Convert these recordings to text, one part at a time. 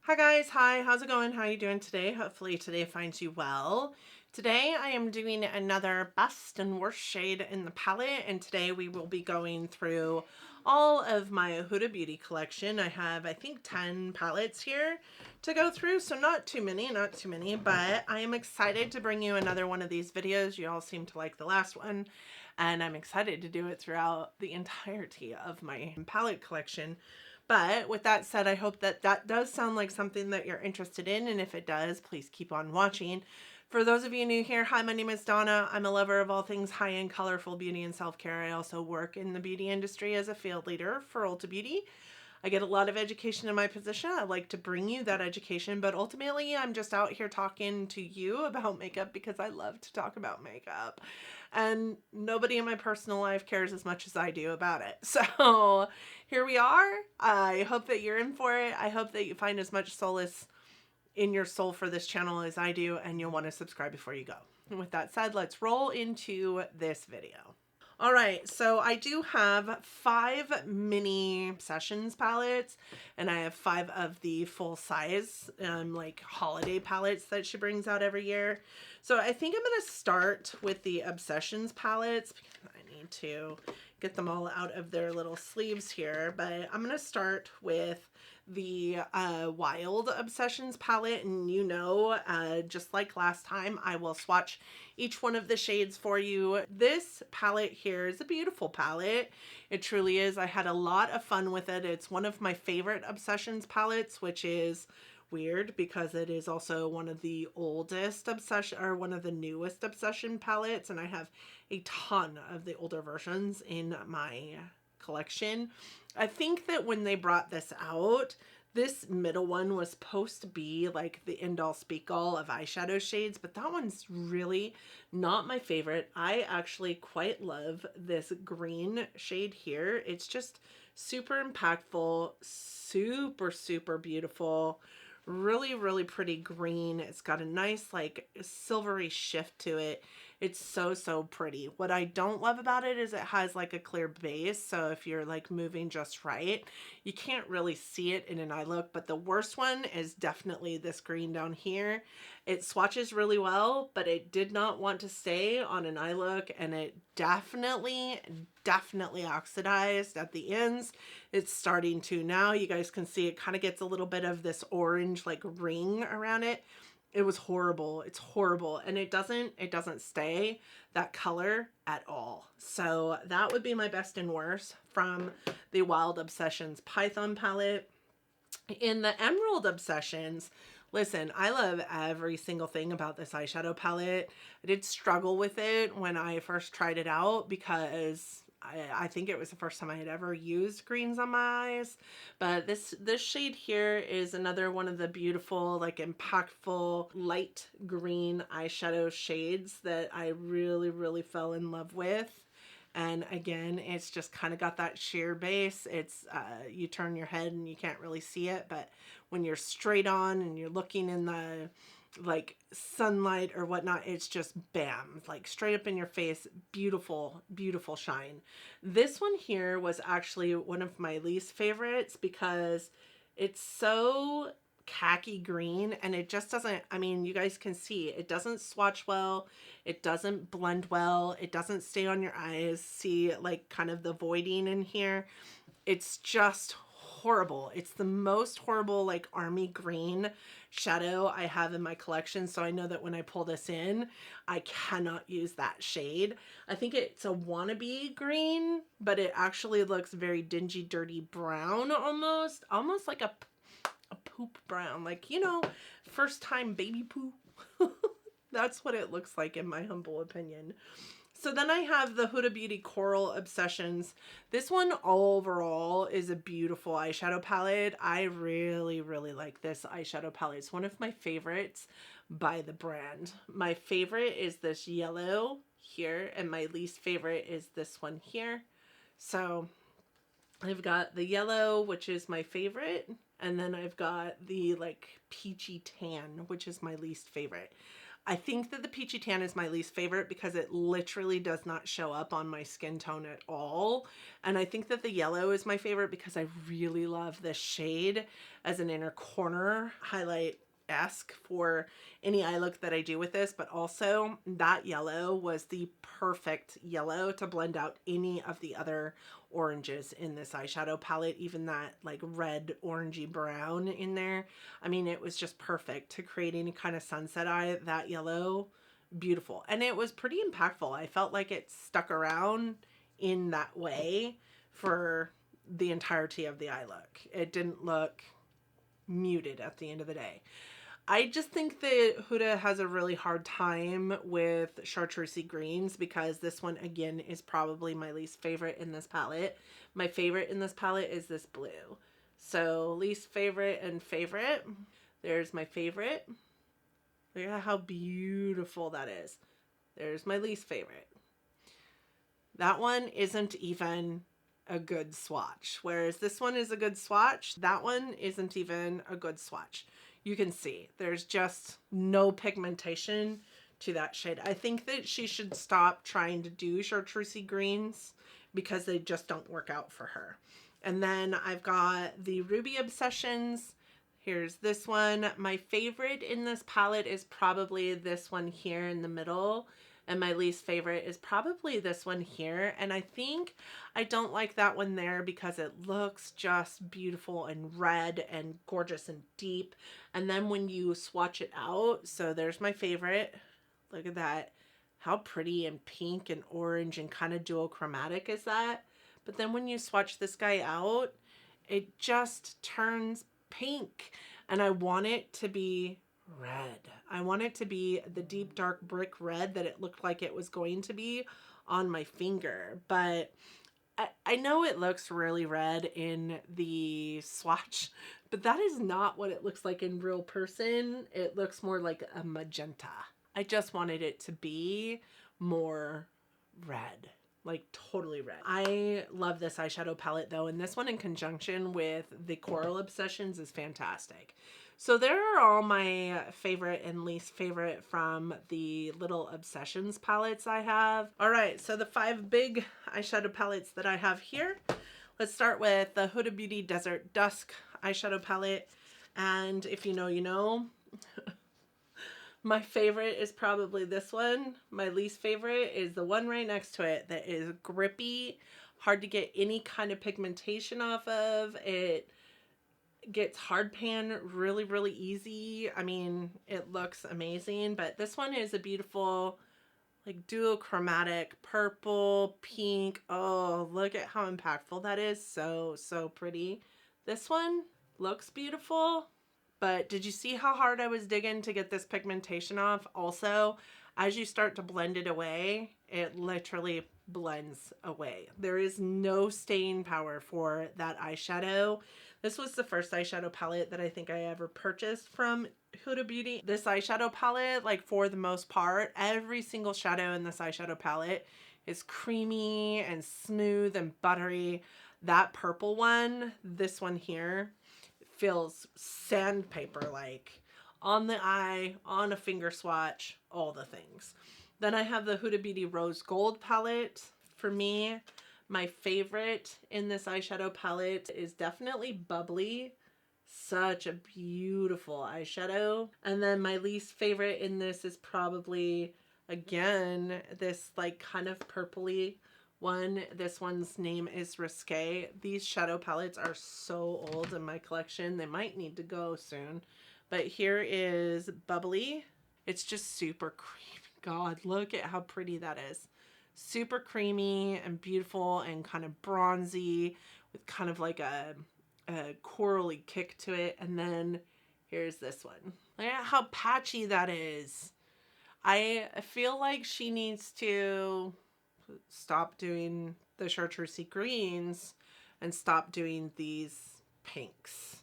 Hi guys, hi, how's it going? How are you doing today? Hopefully today finds you well. Today I am doing another best and worst shade in the palette, and today we will be going through all of my Huda Beauty collection. I have, I think, 10 palettes here to go through, so not too many, but I am excited to bring you another one of these videos. You all seem to like the last one, and I'm excited to do it throughout the entirety of my palette collection. But with that said, I hope that that does sound like something that you're interested in. And if it does, please keep on watching. For those of you new here, hi, my name is Donna. I'm a lover of all things high-end, colorful beauty and self-care. I also work in the beauty industry as a field leader for Ulta Beauty. I get a lot of education in my position. I like to bring you that education, but ultimately I'm just out here talking to you about makeup because I love to talk about makeup. And nobody in my personal life cares as much as I do about it. So here we are. I hope that you're in for it. I hope that you find as much solace in your soul for this channel as I do, and you'll want to subscribe before you go. And with that said, let's roll into this video. All right, so I do have 5 mini Obsessions palettes, and I have 5 of the full size, like holiday palettes that she brings out every year. So I think I'm gonna start with the Obsessions palettes because I need to get them all out of their little sleeves here, but I'm gonna start with the Wild Obsessions palette, and just like last time, I will swatch each one of the shades for you. This palette here is a beautiful palette. It truly is. I had a lot of fun with it. It's one of my favorite Obsessions palettes, which is weird because it is also one of the oldest Obsession, or one of the newest Obsession palettes, and I have a ton of the older versions in my collection. I think that when they brought this out, this middle one was supposed to be like the end all speak all of eyeshadow shades, but that one's really not my favorite. I actually quite love this green shade here. It's just super impactful, super beautiful, really pretty green. It's got a nice like silvery shift to it. It's so pretty. What I don't love about it is it has like a clear base, so if you're like moving just right, you can't really see it in an eye look. But the worst one is definitely this green down here. It swatches really well, but it did not want to stay on an eye look, and it definitely oxidized at the ends. It's starting to now. You guys can see it kind of gets a little bit of this orange like ring around it. It was horrible. It's horrible. And it doesn't stay that color at all. So that would be my best and worst from the Wild Obsessions Python palette. In the Emerald Obsessions, listen, I love every single thing about this eyeshadow palette. I did struggle with it when I first tried it out because I think it was the first time I had ever used greens on my eyes. But this shade here is another one of the beautiful, like impactful, light green eyeshadow shades that I really fell in love with. And again, it's just kind of got that sheer base. It's you turn your head and you can't really see it, but when you're straight on and you're looking in the like sunlight or whatnot, it's just bam, like straight up in your face. Beautiful shine. This one here was actually one of my least favorites because it's so khaki green, and it just doesn't, I mean, you guys can see it doesn't swatch well, it doesn't blend well, it doesn't stay on your eyes. See like kind of the voiding in here. It's just horrible. It's the most horrible like army green shadow I have in my collection, so I know that when I pull this in, I cannot use that shade. I think it's a wannabe green, but it actually looks very dingy, dirty brown, almost like a poop brown, like, first time baby poo. That's what it looks like in my humble opinion. So then I have the Huda Beauty Coral Obsessions. This one overall is a beautiful eyeshadow palette. I really like this eyeshadow palette. It's one of my favorites by the brand. My favorite is this yellow here, and my least favorite is this one here. So I've got the yellow, which is my favorite, and then I've got the like peachy tan, which is my least favorite. I think that the peachy tan is my least favorite because it literally does not show up on my skin tone at all. And I think that the yellow is my favorite because I really love this shade as an inner corner highlight-esque for any eye look that I do with this. But also that yellow was the perfect yellow to blend out any of the other oranges in this eyeshadow palette, even that like red orangey brown in there. I mean, it was just perfect to create any kind of sunset eye. That yellow, beautiful. And it was pretty impactful. I felt like it stuck around in that way for the entirety of the eye look. It didn't look muted at the end of the day. I just think that Huda has a really hard time with chartreusey greens because this one, again, is probably my least favorite in this palette. My favorite in this palette is this blue. So least favorite and favorite. There's my favorite. Look at how beautiful that is. There's my least favorite. That one isn't even a good swatch. Whereas this one is a good swatch. That one isn't even a good swatch. You can see there's just no pigmentation to that shade. I think that she should stop trying to do chartreusey greens because they just don't work out for her. And then I've got the Ruby Obsessions. Here's this one. My favorite in this palette is probably this one here in the middle. And my least favorite is probably this one here. And I think I don't like that one there because it looks just beautiful and red and gorgeous and deep. And then when you swatch it out, so there's my favorite. Look at that. How pretty and pink and orange and kind of duochromatic is that? But then when you swatch this guy out, it just turns pink. And I want it to be red. I want it to be the deep dark brick red that it looked like it was going to be on my finger. But I know it looks really red in the swatch, but that is not what it looks like in real person. It looks more like a magenta. I just wanted it to be more red. Like totally red. I love this eyeshadow palette though, and this one in conjunction with the Coral Obsessions is fantastic. So there are all my favorite and least favorite from the little Obsessions palettes I have. All right, so the 5 big eyeshadow palettes that I have here. Let's start with the Huda Beauty Desert Dusk eyeshadow palette. And if you know, you know. My favorite is probably this one. My least favorite is the one right next to it that is grippy, hard to get any kind of pigmentation off of. It gets hard pan really, really easy. I mean, it looks amazing, but this one is a beautiful, like duochromatic purple, pink. Oh, look at how impactful that is. So, so pretty. This one looks beautiful. But did you see how hard I was digging to get this pigmentation off? Also, as you start to blend it away, it literally blends away. There is no staying power for that eyeshadow. This was the first eyeshadow palette that I think I ever purchased from Huda Beauty. This eyeshadow palette, like for the most part, every single shadow in this eyeshadow palette is creamy and smooth and buttery. That purple one, this one here, feels sandpaper like on the eye, on a finger swatch, all the things. Then I have the Huda Beauty Rose Gold palette. For me, my favorite in this eyeshadow palette is definitely Bubbly. Such a beautiful eyeshadow. And then my least favorite in this is probably, again, this like kind of purpley one. This one's name is Risque. These shadow palettes are so old in my collection. They might need to go soon. But here is Bubbly. It's just super creamy. God, look at how pretty that is. Super creamy and beautiful and kind of bronzy with kind of like a corally kick to it. And then here's this one. Look at how patchy that is. I feel like she needs to stop doing the chartreusey greens and stop doing these pinks.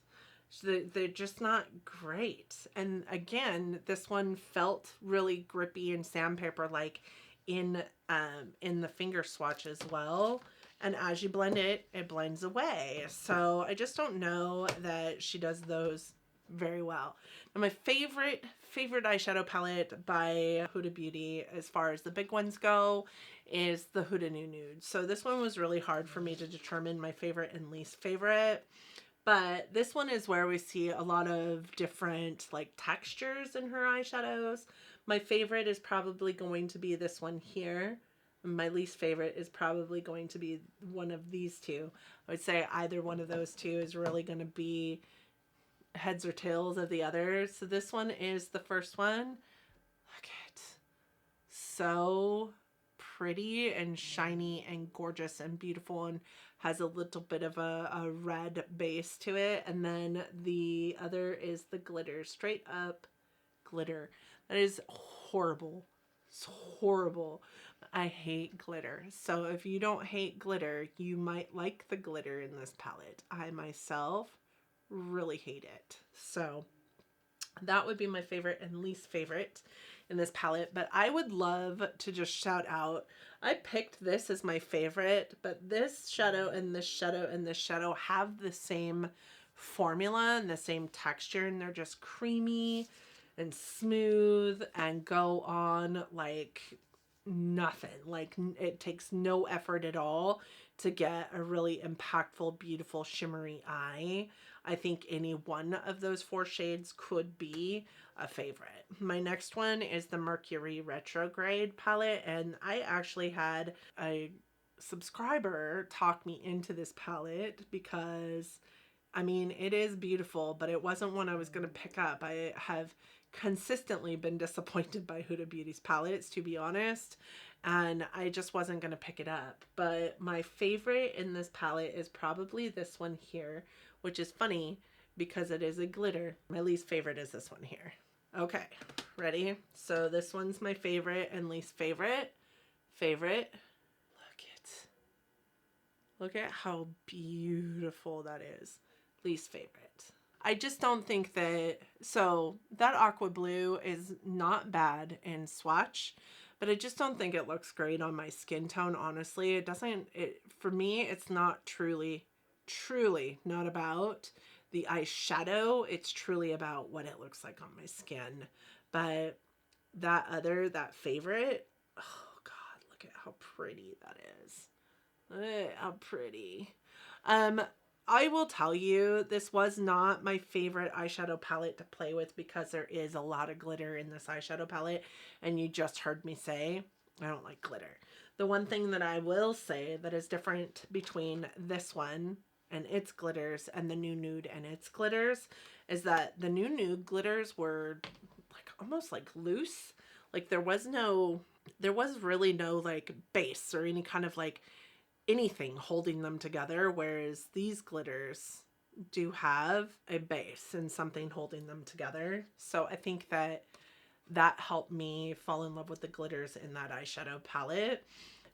They're just not great. And again, this one felt really grippy and sandpaper like in the finger swatch as well. And as you blend it, it blends away. So I just don't know that she does those very well. Now my favorite eyeshadow palette by Huda Beauty, as far as the big ones go, is the Huda New Nude. So this one was really hard for me to determine my favorite and least favorite. But this one is where we see a lot of different like textures in her eyeshadows. My favorite is probably going to be this one here. My least favorite is probably going to be one of these two. I would say either one of those two is really going to be heads or tails of the other. So this one is the first one. Look at it. So pretty and shiny and gorgeous and beautiful, and has a little bit of a red base to it. And then the other is the glitter, straight up glitter. That is horrible. It's horrible. I hate glitter. So if you don't hate glitter, you might like the glitter in this palette. I myself really hate it. So that would be my favorite and least favorite in this palette. But I would love to just shout out, I picked this as my favorite, but this shadow and this shadow and this shadow have the same formula and the same texture, and they're just creamy and smooth and go on like nothing. Like it takes no effort at all to get a really impactful, beautiful, shimmery eye. I think any one of those 4 shades could be a favorite. My next one is the Mercury Retrograde palette, and I actually had a subscriber talk me into this palette because, I mean, it is beautiful, but it wasn't one I was going to pick up. I have consistently been disappointed by Huda Beauty's palettes, to be honest, and I just wasn't going to pick it up. But my favorite in this palette is probably this one here, which is funny because it is a glitter. My least favorite is this one here. Okay, ready? So this one's my favorite and least favorite. Favorite. Look at how beautiful that is. Least favorite. I just don't think that, so that aqua blue is not bad in swatch, but I just don't think it looks great on my skin tone, honestly. It doesn't, for me, it's not truly not about the eyeshadow. It's truly about what it looks like on my skin. But that favorite, oh God, look at how pretty that is. Look at how pretty. I will tell you, this was not my favorite eyeshadow palette to play with because there is a lot of glitter in this eyeshadow palette, and you just heard me say I don't like glitter. The one thing that I will say that is different between this one and its glitters and the New Nude and its glitters is that the New Nude glitters were like almost like loose. Like there was really no like base or any kind of like anything holding them together, whereas these glitters do have a base and something holding them together. So I think that helped me fall in love with the glitters in that eyeshadow palette.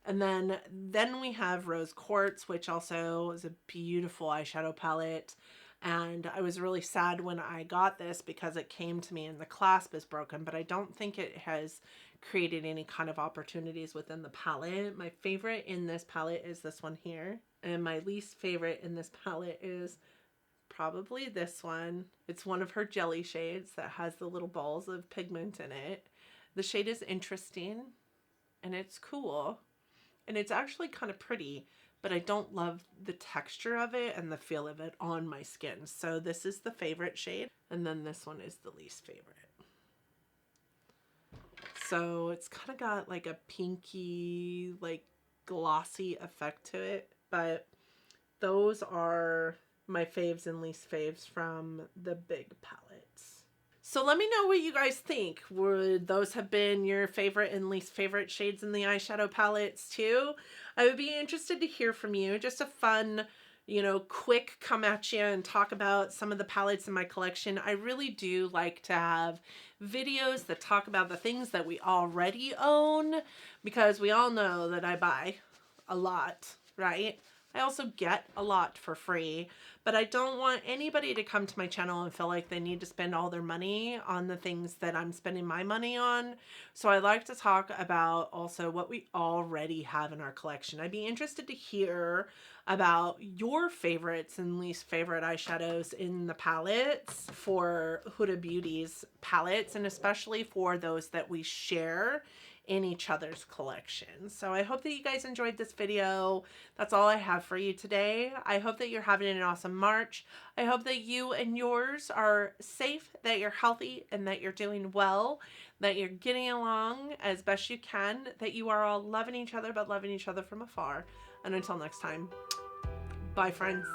And then we have Rose Quartz, which also is a beautiful eyeshadow palette. And I was really sad when I got this because it came to me and the clasp is broken, but I don't think it has created any kind of opportunities within the palette. My favorite in this palette is this one here. And my least favorite in this palette is probably this one. It's one of her jelly shades that has the little balls of pigment in it. The shade is interesting and it's cool. And it's actually kind of pretty, but I don't love the texture of it and the feel of it on my skin. So this is the favorite shade. And then this one is the least favorite. So it's kind of got like a pinky, like glossy effect to it. But those are my faves and least faves from the big palettes. So let me know what you guys think. Would those have been your favorite and least favorite shades in the eyeshadow palettes too? I would be interested to hear from you. Just a fun, quick come at you and talk about some of the palettes in my collection. I really do like to have videos that talk about the things that we already own, because we all know that I buy a lot, right? I also get a lot for free, but I don't want anybody to come to my channel and feel like they need to spend all their money on the things that I'm spending my money on. So I like to talk about also what we already have in our collection. I'd be interested to hear about your favorites and least favorite eyeshadows in the palettes for Huda Beauty's palettes, and especially for those that we share in each other's collection. So I hope that you guys enjoyed this video. That's all I have for you today. I hope that you're having an awesome March. I hope that you and yours are safe, that you're healthy, and that you're doing well, that you're getting along as best you can, that you are all loving each other, but loving each other from afar. And until next time, bye friends.